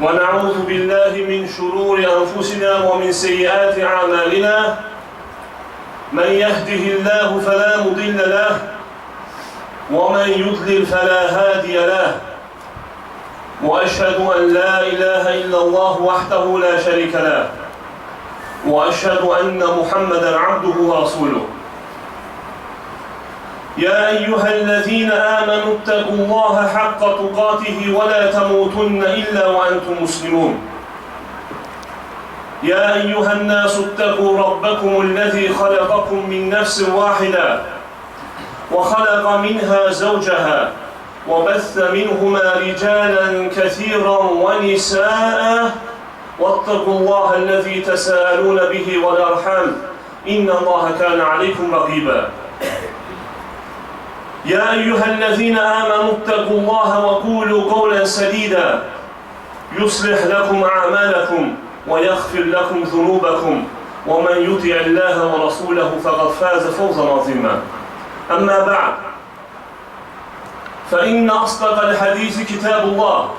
ونعوذ بالله من شرور أنفسنا ومن سيئات أعمالنا من يهده الله فلا مضل له ومن يضلل فلا هادي له وأشهد أن لا إله إلا الله وحده لا شريك له وأشهد أن محمدا عبده ورسوله يا أيها الذين آمنوا اتقوا الله حق تقاته ولا تموتن إلا وأنتم مسلمون يا أيها الناس اتقوا ربكم الذي خلقكم من نفس واحدة وخلق منها زوجها وبث منهما رجالا كثيرا ونساء واتقوا الله الذي تساءلون به والأرحام إن الله كان عليكم رقيبا يا أيها الذين آمنوا اتقوا الله وقولوا قولا سديدا يصلح لكم أعمالكم ويغفر لكم ذنوبكم ومن يطع الله ورسوله فقد فاز فوزا عظيما أما بعد فإن أصدق الحديث كتاب الله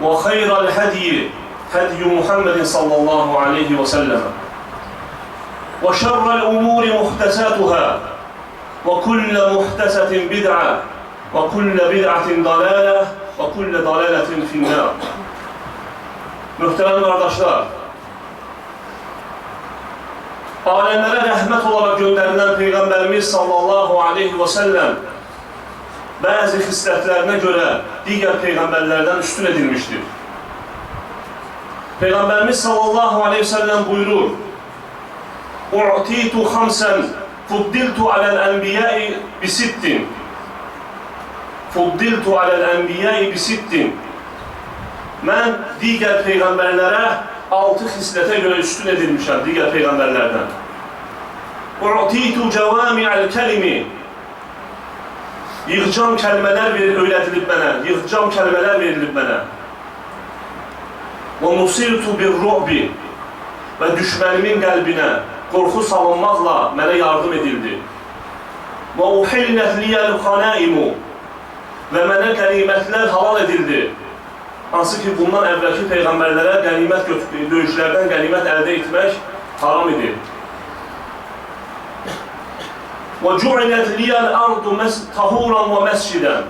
وخير الهدي هدي محمد صلى الله عليه وسلم وشر الأمور محدثاتها وكل محدثة بدعة وكل بدعة ضلالة وكل ضلالة في النار. Muhterem kardeşler, alemlere rahmet olarak gönderilen Peygamberimiz sallallahu aleyhi ve sellem bazı hisletlerine göre diğer peygamberlerden üstün edilmiştir. Peygamberimiz sallallahu aleyhi ve sellem buyurur: "U'titu khamsan fuddiltu alel enbiya'i bisittin." Fuddiltu alel enbiya'i bisittin. Ben diğer peygamberlere 6 hislete göre üstün edilmişim diğer peygamberlerden. U'titu cevami'al kelimi. Yığcam kelimeler öğretilip bana, yığcam kelimeler verilip bana. Ve nusirtu bir ru'bi. Ve düşmenimin kalbine korku salınmakla bana yardım edildi. Ve uhillet liyel hanaimu. Ve bana ganimetler halal edildi. Hansı ki bundan evvelki peygamberlere döyüşlerden ganimet elde etmek haram idi. وَجُعِلَتْ لِيَ الْأَرْضُ تَهُورًا وَمَسْجِدًا.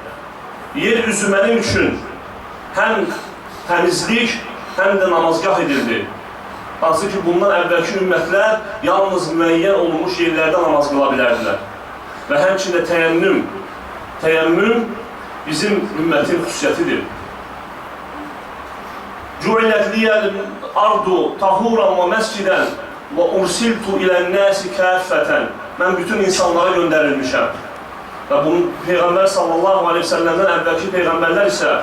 Yeryüzü benim için hem temizlik hem de namazgah edildi. Hansı ki bundan evvelki ümmətlər yalnız müəyyən olunmuş yerlərdə namaz qıla bilərdilər. Və həmçində təyəmmüm bizim ümmətin xüsusiyyətidir. جُعِلَتْ لِيَ الْأَرْضُ طَهُورًا وَمَسْجِدًا وَاُرْسِلْتُ اِلَى النَّاسِ كَافَّةً. Ben bütün insanlara gönderilmişim. Ve bunu Peygamber sallallahu aleyhi ve sellem'den evvelki peygamberler ise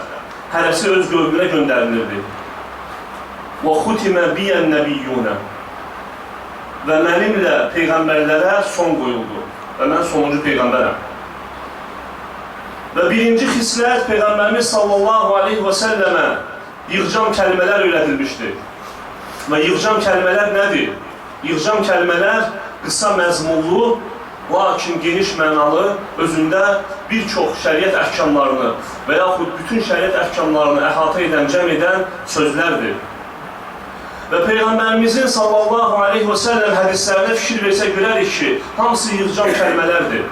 hərəsi öz qövmünə göndərilirdi. وَخُتِمَ بِيَ النَّبِيُّونَ. Ve mənimlə peygamberlere son koyuldu. Ve ben sonuncu peygamberim. Ve birinci hislət Peygamberimiz sallallahu aleyhi ve selleme yığcam kelimeler öğretilmiştir. Ve yığcam kelimeler nedir? Yığcam kelimeler qısa məzmunlu, lakin geniş mənalı, özündə bir çox şəriət əhkamlarını və yaxud bütün şəriət əhkamlarını əhatə edən, cəm edən sözlərdir. Və Peyğəmbərimizin sallallahu aleyhi və səlləm hədislərinə fikir versək görərik ki, hamısı yığcam kəlmələrdir.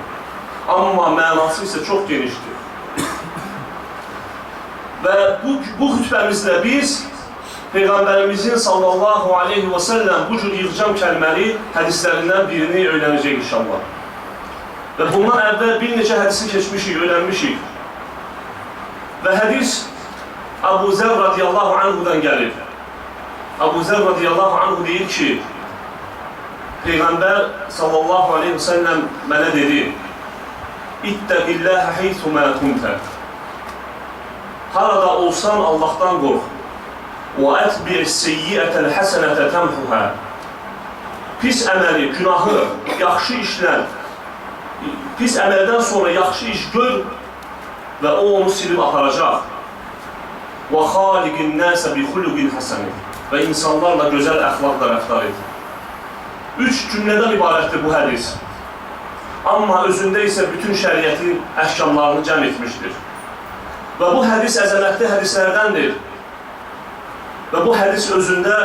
Amma mənası isə çox genişdir. Və bu xütbəmizdə biz Peyğəmbərimizin sallallahu aleyhi və səlləm bu cür yığcam kəlməli hədislərindən birini öyrənəcək inşallah. Və bundan əvvəl bir neçə hədisi keçmişik, öyrənmişik. Və hədis Abu Zər radiyallahu anhudan gəlir. Abu Zər radiyallahu anhu deyir ki, Peyğəmbər sallallahu aleyhi və səlləm mənə dedi: "İttəqilləhə heythumə kuntə." Harada olsan Allahdan qorx. وَأَتْبِعِ السَّيِّئَةَ الْحَسَنَةَ تَمْحُهَا. Pis əməli, günahı, yaxşı işlər, pis əməldən sonra yaxşı iş gör və o onu silib aparacaq. وَخَالِقِ النَّاسَ بِخُلُقٍ حَسَنٍ. Və insanlarla gözəl əxlaqla rəftar et. 3 cümlədən ibarətdir bu hədis. Amma özündə isə bütün şəriətin əhkamlarını cəm etmişdir. Və bu hədis əzəmətli hədislərdəndir. Və bu hədis özündə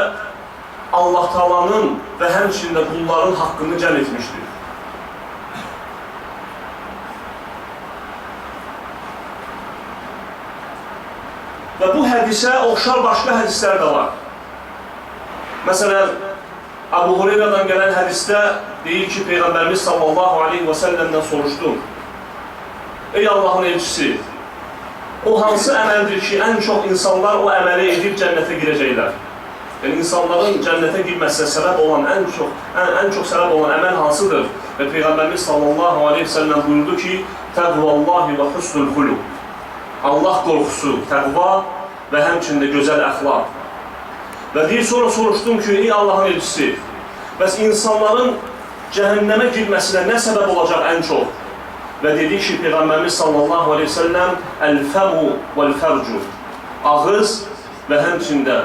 Allah Taala'nın və həmçində qulların haqqını cəm etmişdir. Və bu hədisə oxşar başqa hədislər də var. Məsələn, Əbu Hüreyrədən gələn hədisdə deyir ki, Peyğəmbərimiz sallallahu aleyhi və səlləmdən soruşdu. Ey Allahın elçisi, o hansı əməldir ki, ən çox insanlar o əməli edib cənnətə girəcəklər? Yəni, insanların cənnətə girməsinə səbəb olan, ən çox səbəb olan əməl hansıdır? Və Peyğəmbərimiz sallallahu aleyhi və səlləm buyurdu ki, təqvallahi və husnul xuluq. Allah qorxusu, təqva və həmçində gözəl əxlaq. Və deyir, sonra soruşdum ki, ey Allahın elçisi, bəs insanların cəhənnəmə girməsinə nə səbəb olacaq ən çox? Və dedi ki, Peyğəmbərimiz sallallahu aleyhi ve sellem, əl-fəmu vəl-fərcu, ağız və həmçində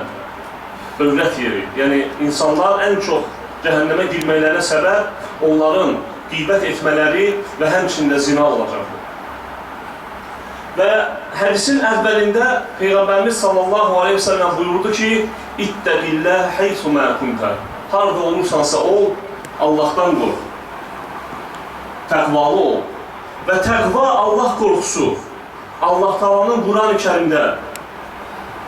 övrət yeri. Yəni, insanlar ən çox cəhənnəmə girməklərinə səbəb onların qeybət etmələri və həmçində zina olacaqdır. Və hədisin əvvəlində Peyğəmbərimiz sallallahu aleyhi ve sellem buyurdu ki, İttəqilləh heysu mə kuntə. Harada olursansa ol, Allahdan qorx. Təqvalı ol. Və təqva Allah qorxusu, Allah Taala'nın Quran-ı Kərimdə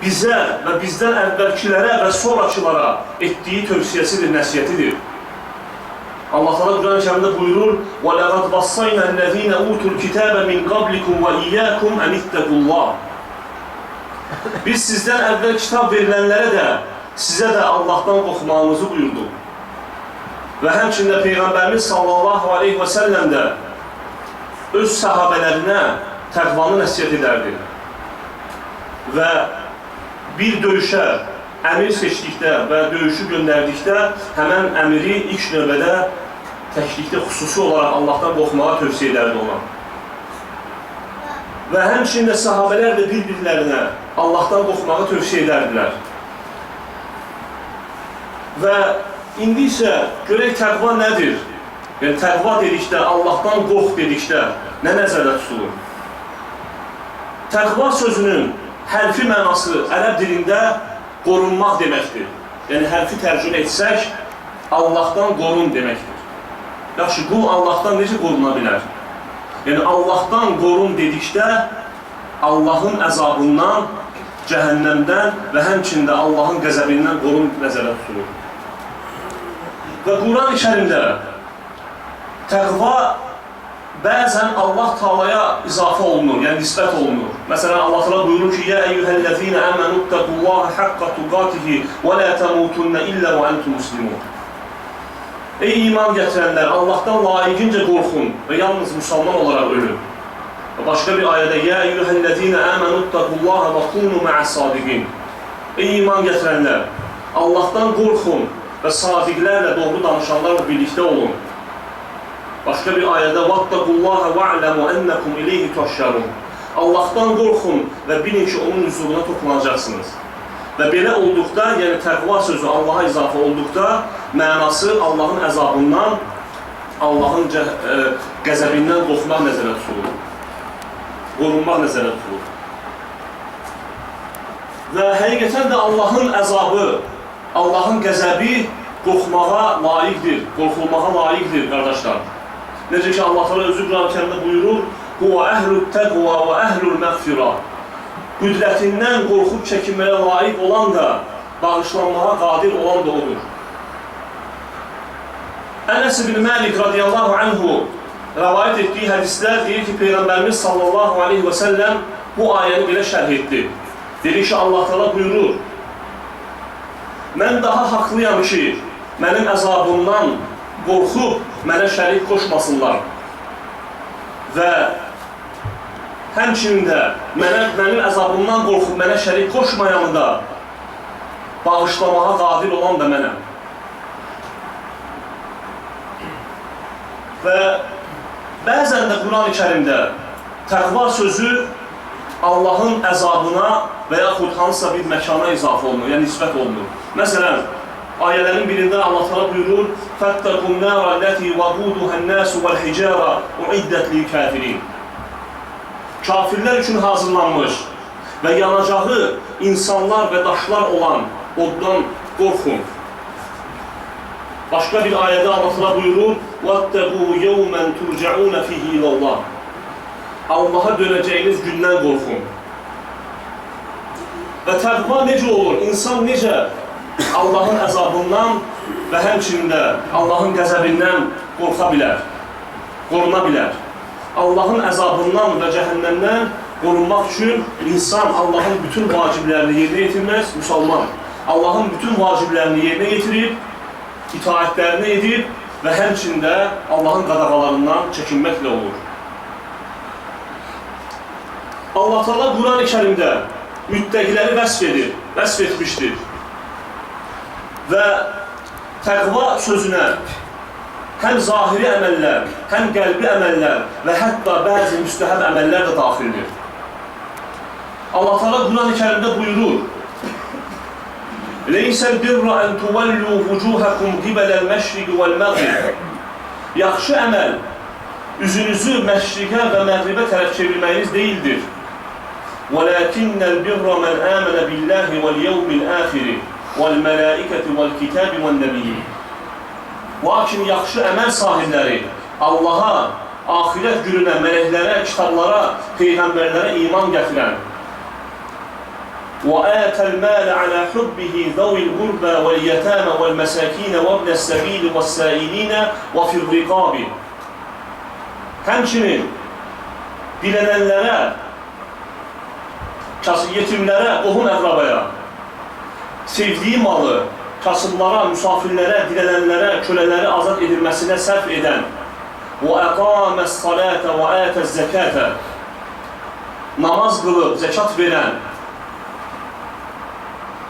bizə və bizdən əvvəlkilərə və sonrakılara etdiyi tövsiyəsidir, nəsiyyətidir. Allah Teala Quran-ı Kərimdə buyurur: "Və-laqad vassayna ellezina utul kitaba min qablikum və iyyakum an ittaqullah." Biz sizdən əvvəl kitab verilənlərə də, sizə də Allahdan qorxmağınızı buyurduq. Və həmçində Peyğəmbərimiz sallallahu aleyhi və səlləm də öz səhabələrinə təqvanı nəsiyyət edərdi. Və bir döyüşə əmir seçdikdə və döyüşü göndərdikdə həmən əmiri ilk növbədə təklikdə xüsusi olaraq Allahdan qorxmağa tövsiyə edərdi ona. Və həmçində sahabələr də bir-birlərinə Allahdan qorxmağı tövsiyə edərdilər. Və indi isə görək təqva nədir? Yəni, təqva dedikdə, Allahdan qorx dedikdə nə nəzərdə tutulur? Təqva sözünün hərfi mənası ərəb dilində qorunmaq deməkdir. Yəni, hərfi tərcümə etsək, Allahdan qorun deməkdir. Yaxşı, qul Allahdan necə qoruna bilər? Yəni, Allahdan qorun dedikdə, Allahın əzabından, cəhənnəmdən və həmçində Allahın qəzəbindən qorun nəzərdə tutulur. Və Quran-ı Kərimdə təqva bəzən Allah Taala'ya izafə olunur, yəni nisbət olunur. Məsələn, Allah Taala buyurur ki, "Ya eyyuhellezina amanu ittaqullaha haqqa tuqatihi və la tamutunna illa və entum muslimun." Ey iman gətirənlər, Allahdan layiqincə qorxun və yalnız müsəlman olaraq ölün. Və başqa bir ayədə, "Ya eyyuhellezina amanu ittaqullaha və kunu ma'as-sadiqin." Ey iman gətirənlər, Allahdan qorxun və sadiqlərlə, doğru danışanlarla birlikdə olun. Başqa bir ayədə "Vattaqullaha va'lamu ennakum ilayhi tuhşarun." Allahdan qorxun və bilin ki, onun huzuruna toplanacaqsınız. Və belə olduqda, yəni təqva sözü Allaha izafə olduqda, mənası Allahın əzabından, Allahın qəzəbindən qorxmaq nəzərə tutulur. Qorunmaq nəzərə tutulur. Və həqiqətən də Allahın əzabı, Allahın qəzəbi qorxmağa layiqdir, qorxulmağa layiqdir, qardaşlar. Necə ki, Allah Teala özü Quran-ı Kərimdə buyurur, "Huve ehlul təqva və ehlul məğfirə." Qüdrətindən qorxub çəkinməyə layiq olan da, bağışlanmağa qadir olan da odur. Ənəs ibn Məlik radiyallahu anhu rəvayət etdiyi hədisdə deyir ki, Peyğəmbərimiz sallallahu aleyhi və səlləm bu ayəni belə şərh etdi. Dedi ki, Allah Teala buyurur, "Mən daha haqlıyam ki, mənim əzabımdan qorxub mənə şərik qoşmasınlar və həmçində mənim əzabımdan qorxub mənə şərik qoşmayanı da bağışlamağa qadir olan da mənəm." Və bəzən də Quran-ı Kərimdə təqva sözü Allahın əzabına və yaxud hansısa bir məkana izafə olunur, yəni nisbət olunur. Məsələn, ayələrin birində Allah Teala buyurur, "Fəttəqun nâra ləti vəquduhən-nəsu vəl-hicara uiddət lil-kafirin." Kafirlər üçün hazırlanmış və yanacağı insanlar və daşlar olan oddan qorxun. Başqa bir ayədə Allah buyurur: وَاتَّقُوا يَوْمًا تُرْجَعُونَ فِيهِ إِلَى اللّٰهِ Allaha dönəcəyiniz gündən qorxun. Və təqva necə olur? İnsan necə Allahın əzabından və həmçində Allahın qəzəbindən qorxa bilər, qoruna bilər. Allahın əzabından və cəhənnəmdən qorunmaq üçün insan Allahın bütün vaciblərini yerinə yetirməz, müsəlman. Allahın bütün vaciblərini yerinə yetirib, itaətlərini edib və həmçində Allahın qadağalarından çəkinməklə olur. Allah Teala Quran-ı Kərimdə müttəqiləri vəsf etmişdir. Və təqva sözünə həm zahiri əməllər, həm qəlbi əməllər və hətta bəzi müstəhəb əməllər də daxildir. Allah Teala Quran-ı Kərimdə buyurur: Leysəl birra ən tuvallu vucuhakum qibələl məşriqi vəl məğrib. Yaxşı əməl, üzünüzü məşriqə və məğribə tərəf çevirməyiniz deyildir. Vələkinnəl birra mən əmənə billahi vəl yevmil əxiri vəl mələikəti vəl kitabi vəl nəbiyyi. Lakin yaxşı əməl sahibləri Allaha, axirət gününə, mələklərə, kitablara, peyğəmbərlərə iman gətirən وآتى المال على حبه ذوي القربى واليتامى والمساكين وابن السبيل والسائلين وفي الرقاب. Həmçinin dilənənlərə, yetimlərə, qohum əqrabaya, sevdiyi malı, kasıblara, müsafirlərə, dilənənlərə, kölələri azad edilməsinə sərf edən وَأَقَامَ الصَّلَاةَ وَآتَ الزَّكَاةَ namaz qılıb, zəkat verən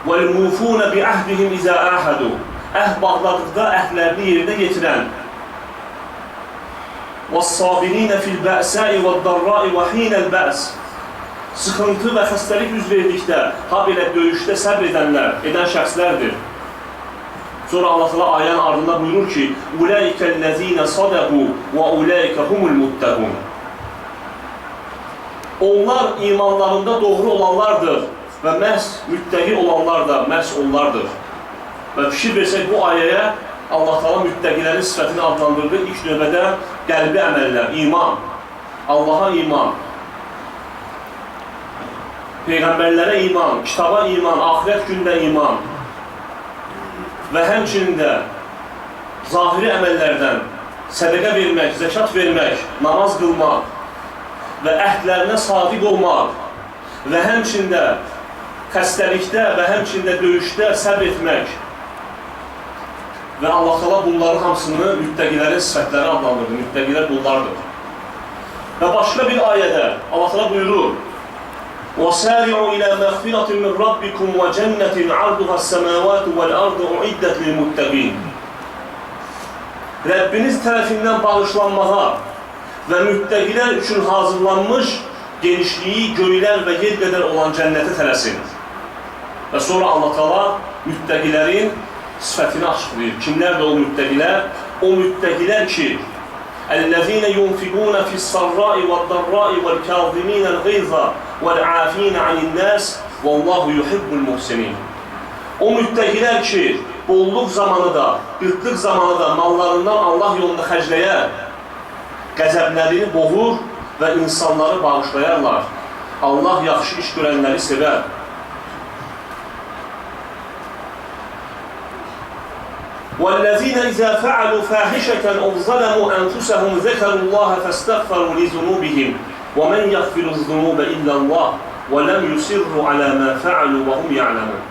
وَالْمُوفُونَ بِعَهْدِهِمْ إِذَا آحَدُوا əhd bağladıqda əhdlərini yerinə yetirən وَالصَّابِرِينَ فِي الْبَأْسَاءِ وَالضَّرَّاءِ وَحِينَ الْبَأْسِ sıxıntı və xəstəlik üz verdikdə, ha belə döyüşdə səbr edən şəxslərdir. Sonra Allah Teala ayənin ardında buyurur ki: أُولَٰئِكَ الَّذِينَ صَدَقُوا وَأُولَٰئِكَ هُمُ الْمُتَّقُونَ Onlar imanlarında doğru olanlardır və məhz müttəqi olanlar da məhz onlardır. Və fikir versək bu ayəyə Allah Teala müttəqilərin sifətini adlandırdı. İlk növbədə qəlbi əməllər, iman, Allaha iman, peyğəmbərlərə iman, kitaba iman, axirət gününə iman və həmçinin də zahiri əməllərdən sədəqə vermək, zəkat vermək, namaz qılmaq və əhdlərinə sadiq olmaq və həmçində xəstəlikdə və həmçində döyüşdə səbr etmək və Allah Teala bunların hamısını müttəqilərin sifətləri adlandırdı. Müttəqilər bunlardır. Və başqa bir ayədə Allah Teala buyurur: وَسَارِعُوا إِلَى مَغْفِرَةٍ مِنْ رَبِّكُمْ وَجَنَّةٍ عَرْضُهَا السَّمَاوَاتُ وَالْأَرْضُ أُعِدَّتْ لِلْمُتَّقِينَ Rəbbiniz tərəfindən bağışlanmağa və müttəqilər üçün hazırlanmış genişliyi göylər və yer qədər olan cənnətə tələsin. Və sonra Allah Teala müttəqilərin sifətini açıqlayır. Kimlərdir o müttəqilər? O müttəqilər ki, الذين ينفقون في السراء والضراء والكاظمين الغيظ والعافين عن الناس والله يحب المحسنين. O müttəqilər ki, bolluq zamanı da, qıtlıq zamanı da mallarından Allah yolunda xərcləyər, qəzəblərini boğur və insanları bağışlayarlar. Allah yaxşı iş görənləri sevər. وَالَّذِينَ إِذَا فَعَلُوا فَاحِشَةً أَوْ ظَلَمُوا أَنفُسَهُمْ ذَكَرُوا اللَّهَ فَاسْتَغْفَرُوا لِذُنُوبِهِمْ وَمَنْ يَغْفِرُ الذُّنُوبَ إِلَّا اللَّهُ وَلَمْ يُصِرُّوا عَلَى مَا فَعَلُوا وَهُمْ يَعْلَمُونَ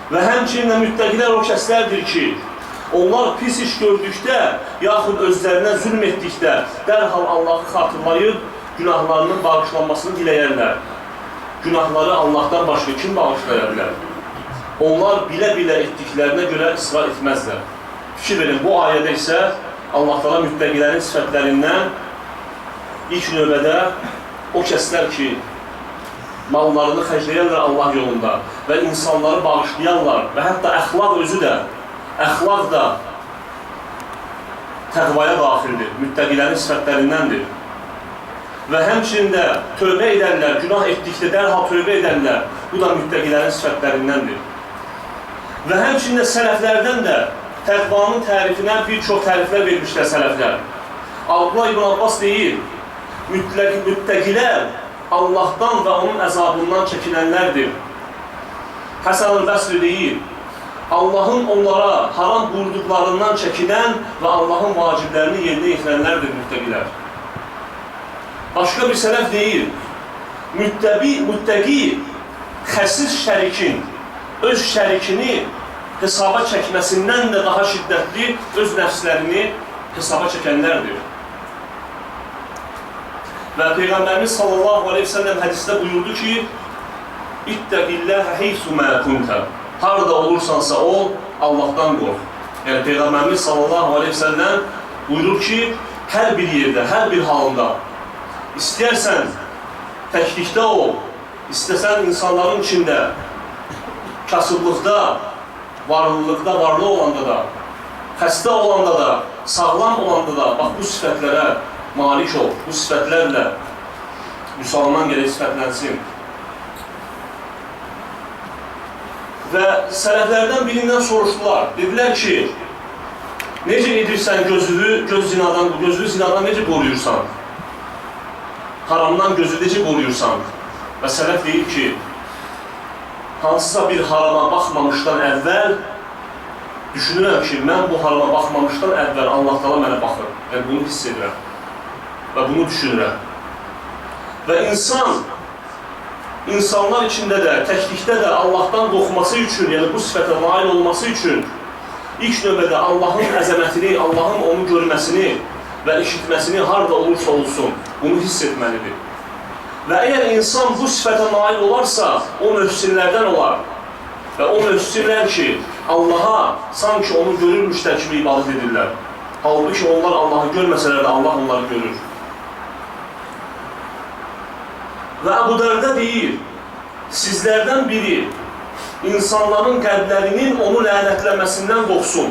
Və həmçinin müttəqilər o kəslərdir ki, onlar pis iş gördükdə, yaxud özlərinə zülm etdikdə, dərhal Allahı xatırlayıb, günahlarının bağışlanmasını diləyərlər. Günahları Allahdan başqa kim bağışlaya bilər? Onlar bilə-bilə etdiklərinə görə israr etməzlər. Fikir verin, bu ayədə isə Allah Teala müttəqilərin sifətlərindən ilk növbədə o kəslər ki, mallarını xərcləyərlər Allah yolunda və insanları bağışlayarlar və hətta əxlaq özü də, əxlaq da təqvaya daxildir, müttəqilərin sifətlərindəndir. və həmçinin də tövbə edənlər, günah etdikdə dərhal tövbə edənlər, bu da müttəqilərin sifətlərindəndir. Və həmçinin də sələflərdən də təqvanın tərifinə bir çox təriflər vermişlər sələflər. Abdullah ibn Abbas deyir, müttəqilər Allahdan və onun əzabından çəkinənlərdir. Həsən el-Bəsri deyir, Allahın onlara haram buyurduqlarından çəkinən və Allahın vaciblərini yerinə yetirənlərdir müttəqilər. Başqa bir sələf deyir, müttəqi xəsis şərikin, öz şərikini hesaba çəkməsindən də daha şiddətli öz nəfslərini hesaba çəkənlərdir. Və Peyğəmbərimiz sallallahu aleyhi ve sellem hədisdə buyurdu ki, İttəqilləhə heysu mə kuntə. Harada olursansa ol, Allahdan qorx. Yəni Peyğəmbərimiz sallallahu aleyhi ve sellem buyurur ki, hər bir yerdə, hər bir halında İstəyərsən təklikdə ol, istəsən insanların içində, kasıblıqda, varlılıqda, varlı olanda da, xəstə olanda da, sağlam olanda da, bax bu sifətlərə malik ol, bu sifətlərlə müsəlman gələk sifətlənsin. Və sələflərdən birindən soruşdular, dedilər ki, necə edirsən gözlü zinadan necə qoruyursan? Haramdan gözü necə qoruyursan? Və sələf deyir ki, hansısa bir harama baxmamışdan əvvəl düşünürəm ki, mən bu harama baxmamışdan əvvəl Allah Taala mənə baxır. Yəni bunu hiss edirəm və bunu düşünürəm. Və insanlar içində də, təklikdə də Allahdan qorxması üçün, yəni bu sifətə nail olması üçün ilk növbədə Allahın əzəmətini, Allahın onu görməsini və eşitməsini harada olursa olsun, bunu hiss etməlidir. Və əgər insan bu sifətə nail olarsa, o möhsinlərdən olar. Və o möhsinlər ki, Allaha sanki onu görürmüşlər kimi ibadət edirlər. Halbuki onlar Allahı görməsələr də Allah onları görür. Və Əbu Dərdə deyir, sizlərdən biri insanların qəlblərinin onu lənətlənməsindən qorxsun.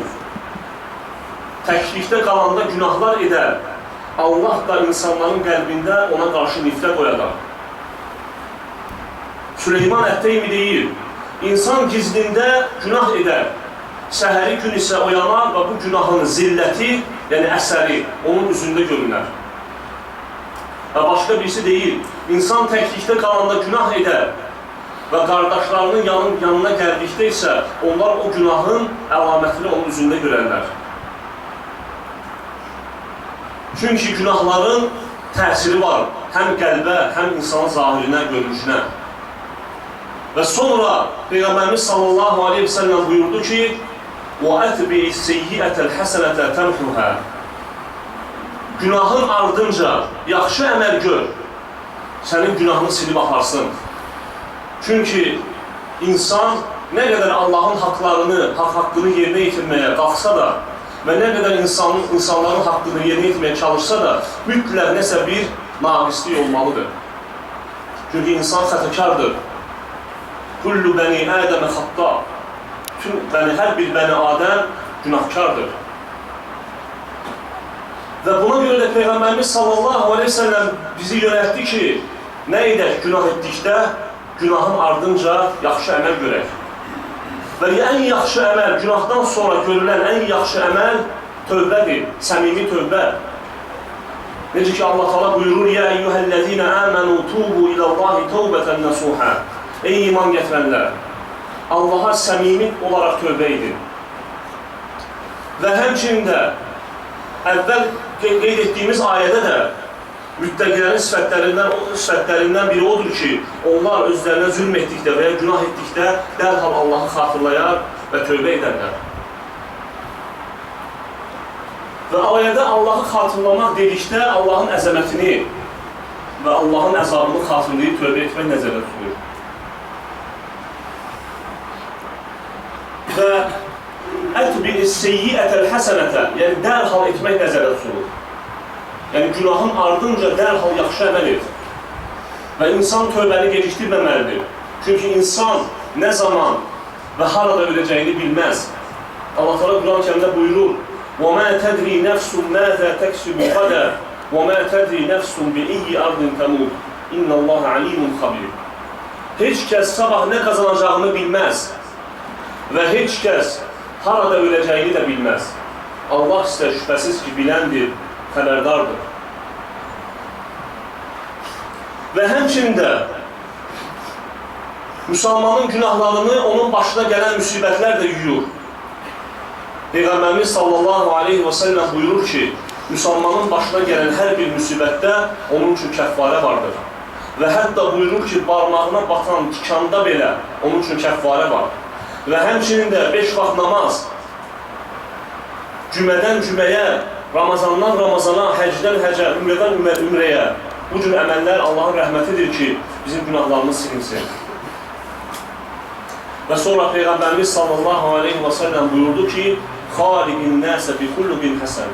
Təklikdə qalanda günahlar edər. Allah da insanların qəlbində ona qarşı nifrət oyadar. Süleyman Ət-Teymi deyir, insan gizlində günah edər. Səhəri gün isə oyanar və bu günahın zilləti, yəni əsəri onun üzündə görünər. Və başqa birisi deyir, insan təklikdə qalanda günah edər və qardaşlarının yanına gəldikdə isə onlar o günahın əlamətini onun üzündə görərlər. Çünki günahların təsiri var, həm qəlbə, həm insanın zahirinə, görünüşünə. Və sonra Peyğəmbərimiz sallallahu aleyhi ve sellem buyurdu ki, وَأَتْبِعِ السَّيِّئَةَ الْحَسَنَةَ تَمْحُهَا. Günahın ardınca yaxşı əməl gör, sənin günahını silib aparsın. Çünki insan nə qədər Allahın haqqını yerinə yetirməyə qalxsa da və nə qədər insanların haqqını yerinə yetirməyə çalışsa da mütləq nəsə bir naqislik olmalıdır. Çünki insan xətəkardır. Kullu bəni Ədəmə xatta. Hər bir bəni Adəm günahkardır. Və buna görə də Peyğəmbərimiz sallallahu aleyhi ve sellem bizi yönəltdi ki, nə edək günah etdikdə, günahın ardınca yaxşı əməl görək. Və ən yaxşı əməl, günahdan sonra görülən ən yaxşı əməl tövbədir, səmimi tövbə. Necə ki Allah Taala buyurur, Ya eyyuhəl-ləzīnə əmənu tubu iləllahi tövbətən nəsuhə. Ey iman gətirənlər, Allaha səmimi olaraq tövbə edin. Və həmçinin də əvvəl qeyd etdiyimiz ayədə də müttəqilərin sifətlərindən biri odur ki, onlar özlərinə zülm etdikdə və ya günah etdikdə dərhal Allahı xatırlayar və tövbə edərlər. Və ayədə Allahı xatırlamaq dedikdə Allahın əzəmətini və Allahın əzabını xatırlayıb tövbə etmək nəzərdə tutulur. Və ətbi'is seyyiətəl həsənətə, yəni dərhal etmək nəzərdə tutulur. Yəni günahın ardınca dərhal yaxşı əməl et. Və insan tövbəni gecikdirməməlidir. Çünki insan nə zaman və harada öləcəyini bilməz. Allah Teala Quran-ı Kərimdə buyurur: "Və mə tədri nəfsun məzə təksübü qədə وَمَا تَدْرِ نَفْسٌ بِإِيِّ أَرْضٍ تَمُوتُ إِنَّ اللّٰهَ عَلِيمٌ خَبِيرٌ. Heç kəs sabah nə qazanacağını bilməz və heç kəs harada öləcəyini də bilməz. Allah isə şübhəsiz ki, biləndir, xəbərdardır. Və həmçinin də müsəlmanın günahlarını onun başına gələn müsibətlər də yuyur. Peyğəmbərimiz sallallahu aleyhi və səlləm buyurur ki, müsəlmanın başına gələn hər bir müsibətdə onun üçün kəffarə vardır. Və hətta buyurur ki, barmağına batan tikanda belə onun üçün kəffarə var. Və həmçinin də 5 vaxt namaz, cümədən cüməyə, Ramazandan Ramazana, həcdən həcə, ümrədən ümrəyə, bu cür əməllər Allahın rəhmətidir ki, bizim günahlarımız silinsin. Və sonra Peyğəmbərimiz sallallahu aleyhi və səlləm buyurdu ki, xaliqin nəsə bi xulluqin həsən.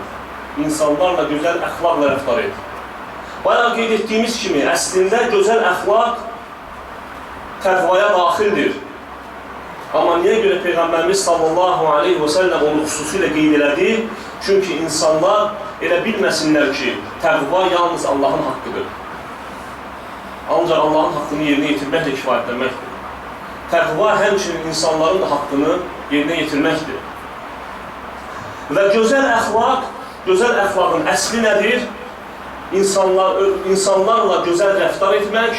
İnsanlarla gözəl əxlaqla rəftar et. Bayaq qeyd etdiyimiz kimi, əslində gözəl əxlaq təqvaya daxildir. Amma niyə görə Peyğəmbərimiz sallallahu aleyhi və səlləm onu xüsusilə qeyd elədi? Çünki insanlar elə bilməsinlər ki, təqva yalnız Allahın haqqıdır. Ancaq Allahın haqqını yerinə yetirməklə kifayətlənməkdir. Təqva həmçinin insanların da haqqını yerinə yetirməkdir. Və gözəl əxlaqın əsli nədir? İnsanlarla gözəl rəftar etmək,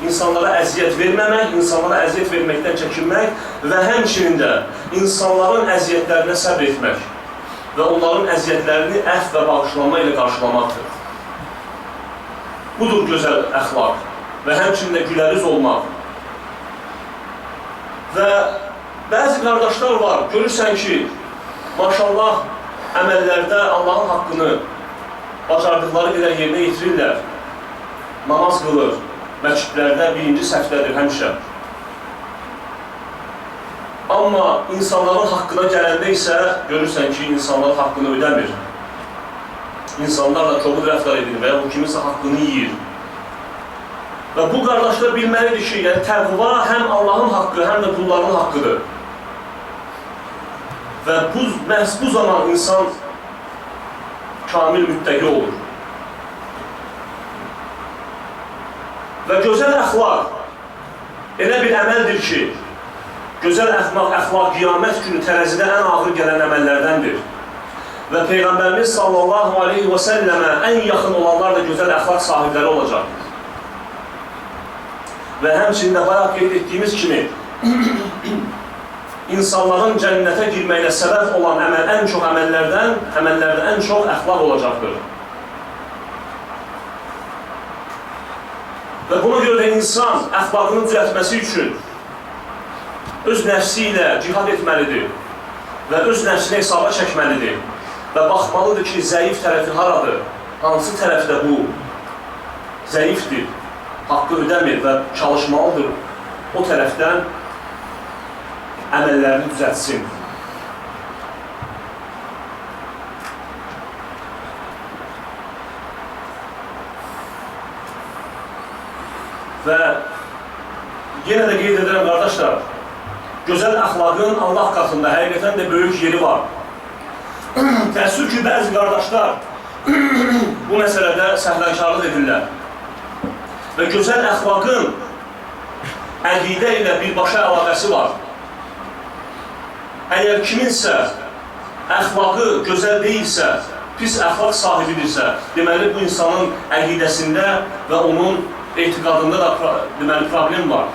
insanlara əziyyət verməmək, insanlara əziyyət verməkdən çəkinmək və həmçinin də insanların əziyyətlərinə səbr etmək və onların əziyyətlərini əfv və bağışlanma ilə qarşılamaqdır. Budur gözəl əxlaq və həmçinin də güləriz olmaq. Və bəzi qardaşlar var, görürsən ki, maşallah əməllərdə Allahın haqqını bacardıqları qədər yerinə yetirirlər, namaz qılır, məscidlərdə birinci səhvdədir həmişə. Amma insanların haqqına gələndə isə görürsən ki, insanların haqqını ödəmir. İnsanlarla kobud rəftar edir və ya bu kimisə haqqını yiyir. Və bu qardaşlar bilməlidir ki, yəni təqva həm Allahın haqqı, həm də qulların haqqıdır. Və məhz bu zaman insan kamil müttəqi olur. Və gözəl əxlaq elə bir əməldir ki, gözəl əxlaq qiyamət günü tərəzidə ən ağır gələn əməllərdəndir. Və Peyğəmbərimiz sallallahu aleyhi və səlləmə ən yaxın olanlar da gözəl əxlaq sahibləri olacaq. Və həmçində bayaq qeyd etdiyimiz kimi, insanların cənnətə girməyinə səbəb olan ən çox əməllərdən ən çox əxlaq olacaqdır. Və buna görə də insan əxlaqını düzəltməsi üçün öz nəfsi ilə cihad etməlidir və öz nəfsinə hesaba çəkməlidir və baxmalıdır ki, zəif tərəfi haradır, hansı tərəfdə bu zəifdir, haqqı ödəmir və çalışmalıdır o tərəfdən əməllərini düzəltsin. Və yenə də qeyd edirəm, qardaşlar, gözəl əxlaqın Allah qatında həqiqətən də böyük yeri var. Təəssüf ki, bəzi qardaşlar bu məsələdə səhlənkarlıq edirlər. Və gözəl əxlaqın əqidə ilə birbaşa əlaqəsi var. Əgər kiminsə əxlaqı gözəl deyilsə, pis əxlaq sahibidirsə, deməli bu insanın əqidəsində və onun etiqadında da deməli problem var.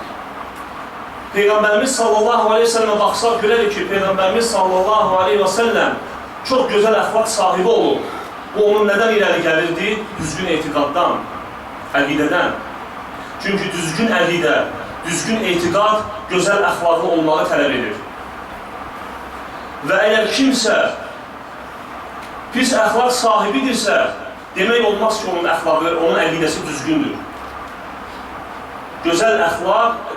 Peyğəmbərimiz sallallahu aleyhi və səlləmə baxsaq görərik ki, Peyğəmbərimiz sallallahu aleyhi və səlləm çox gözəl əxlaq sahibi olub. Bu onun nədən irəli gəlirdi? Düzgün etiqaddan, əqidədən. Çünki düzgün əqidə, düzgün etiqad gözəl əxlaqlı olmağı tələb edir. Və əgər kimsə pis əxlaq sahibidirsə, demək olmaz ki, onun əxlaqı, onun əqidəsi düzgündür. Gözəl əxlaq,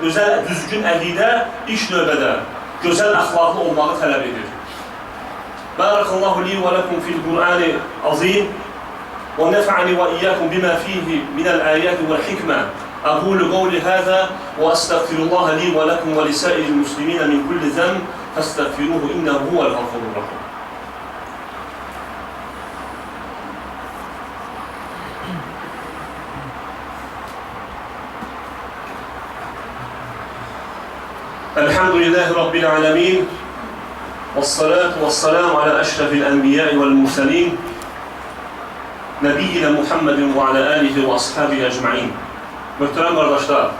düzgün əqidə ilk növbədə gözəl əxlaqlı olmağı tələb edir. Barakallahu li və lakum fil Qur'ani azim və nəf'ani və iyyəkum bima fihi minəl əyəti vəl hikmə. أقول قولي هذا وأستغفر الله لي ولكم ولسائر المسلمين من كل ذنب فاستغفروه إنه هو الغفور الرحيم. Elhamdülillahi Rabbil alemin. Vessalatu vesselamu ala eşrefil enbiyai vel murselin. Nebiyyina Muhammedin ve ala alihi ve ashabihi ecma'in. Möhtərəm qardaşlar,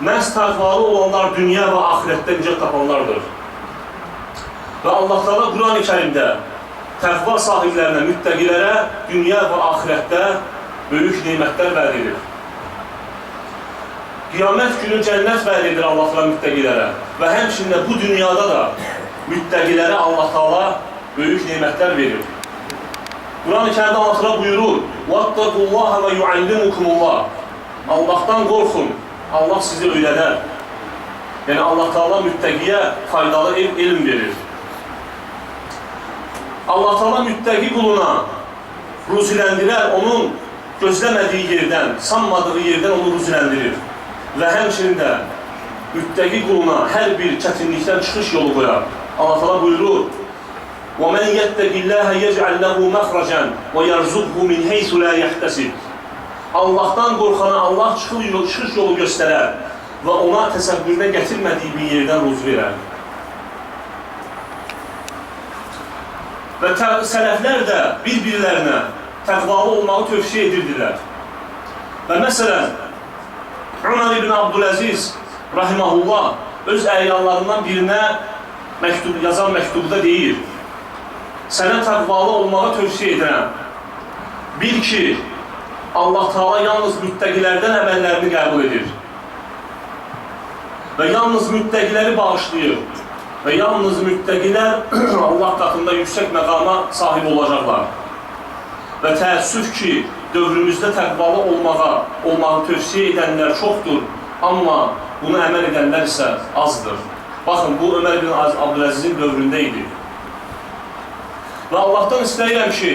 məhz təqvalı olanlar dünya və ahirətdə nicat tapanlardır. Və Allah Teala Quran-ı Kərimdə təqva sahiblərinə, müttəqilərə dünya və ahirətdə böyük neymətlər vəd edir. Qiyamət günü cənnət vəd edir Allah Teala müttəqilərə və həmçində bu dünyada da müttəqilərə Allah Teala böyük neymətlər verir. Quran-ı Kərimdə Allah Teala buyurur: "Vattaqullaha və yuallimukumullah." Allahdan qorxun, Allah sizi öyrədər. Yəni Allah Teala müttəqiyə faydalı elm verir. Allah Teala müttəqi quluna ruziləndirər, onun gözləmədiyi yerdən, sanmadığı yerdən onu ruziləndirir. Və həmçinin də müttəqi quluna hər bir çətinlikdən çıxış yolu qoyar. Allah Teala buyurur: وَمَنْ يَتَّقِ اللّٰهَ يَجْعَلْ لَهُ مَخْرَجًا وَيَرْزُقْهُ مِنْ حَيْثُ لَا يَحْتَسِبُ. Allahdan qorxana Allah çıxış yolu göstərər və ona təsəvvürünə gətirmədiyi bir yerdən ruzu verər. Və sələflər də bir-birlərinə təqvalı olmağı tövsiyə edirdilər. Və məsələn, Ömər ibn Abdüləziz rahiməhullah öz əyyanlarından birinə yazan məktubda deyir: sənə təqvalı olmağı tövsiyə edirəm. Bil ki, Allah Teala yalnız müttəqilərdən əməllərini qəbul edir. Və yalnız müttəqiləri bağışlayır. Və yalnız müttəqilər Allah qatında yüksək məqama sahib olacaqlar. Və təəssüf ki, dövrümüzdə təqvalı olmağı tövsiyə edənlər çoxdur, amma bunu əməl edənlər isə azdır. Baxın, bu Ömər ibn Abdüləzizin dövründə idi. Və Allahdan istəyirəm ki,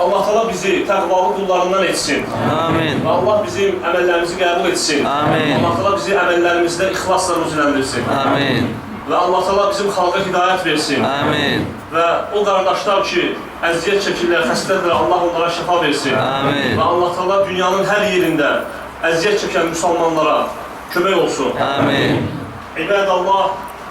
Allah Teala bizi təqvalı qullarından etsin. Amin. Və Allah bizim əməllərimizi qəbul etsin. Amin. Allah Teala bizi əməllərimizdə ixlasla ruziləndirsin. Amin. Və Allah Teala bizim xalqa hidayət versin. Amin. Və o qardaşlar ki, əziyyət çəkirlər, xəstədirlər, Allah onlara şəfa versin. Amin. Və Allah Teala dünyanın hər yerində əziyyət çəkən müsəlmanlara kömək olsun. Amin. İbadallah,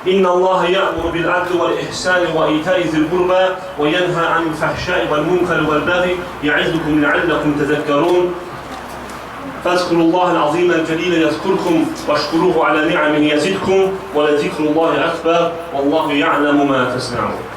إن الله يأمر بالعدل والإحسان وإيتاء ذي القربى وينهى عن الفحشاء والمنكر والبغي يعظكم لعلكم تذكرون فاذكروا الله العظيم الجليل يذكركم واشكروه على نعمه يزدكم ولذكر الله أكبر والله يعلم ما تصنعون